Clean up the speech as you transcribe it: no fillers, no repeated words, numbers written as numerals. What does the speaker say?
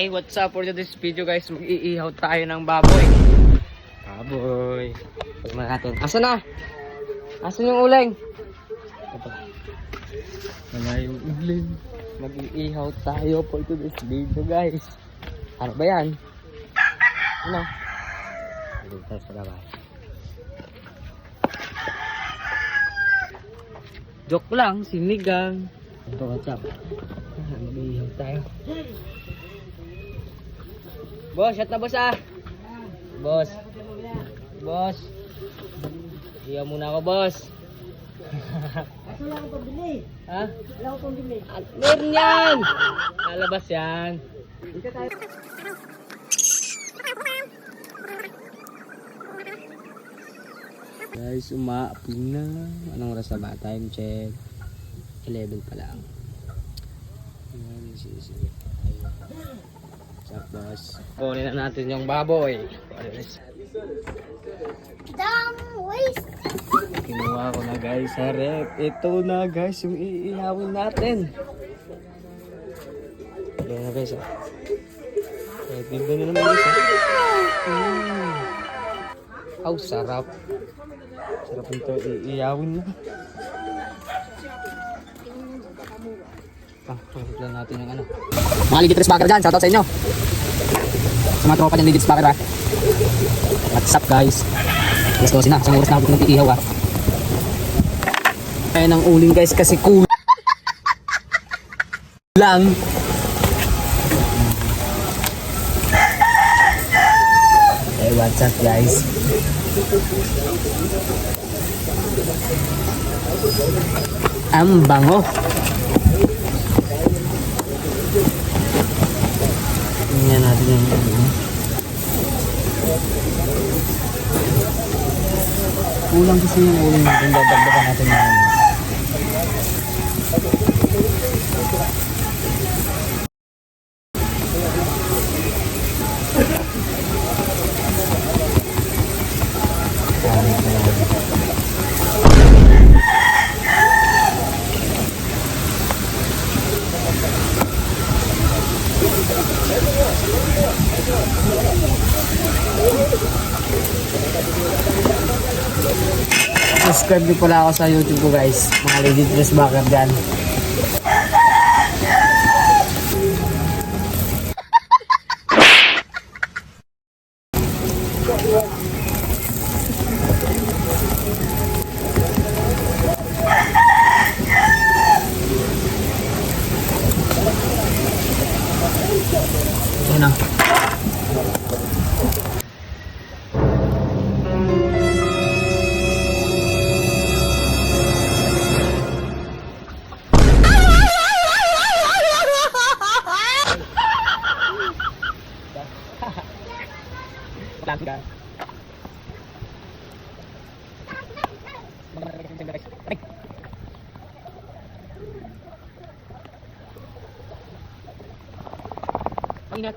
Hey, what's up for this video guys? Mag-iihaw tayo ng baboy. Baboy. Tignan natin. Asan na? Asan yung uling? Ito. Wala yung uling. Mag-iihaw tayo for this video guys. Ano ba yan? Ano? Dito tayo sa labas. Joke lang, sinigang. Ito, what's up? Mag-iihaw tayo. Boss, shot na boss ah. Boss. Boss. Iyaw muna ako boss. Wala akong pambili. Ha? Wala akong pambili. Meron yan. Lalabas yan. Dito tayo. Guys, umaapoy na. Anong oras na ba? Time check. 11 pa lang. Ayan, sige. Tapos, kunin na natin yung baboy. Kinuha ko na guys sa rep. Ito na guys yung iihawin natin. Ayan na guys. Tignan nyo naman guys. Aw, sarap. Sarap nito iihawin na. Pagkaklan natin yung ano. Mga Legit Backer dyan, shoutout sa inyo. Sa mga tropa dyan Legit Backer ha. What's up guys? Alas 12 na, isang oras na ako ng iihaw ha. Ayan ang uling guys kasi cool lang. Hey, what's up guys? Ang bango. Tingnan natin yung ano. Kulang kasi yung uling natin. Dadagdagan natin yung ano. Subscribe niyo pala ako sa YouTube ko guys, mga Legit Backer dyan. Ayan na. Langgan. Ingat.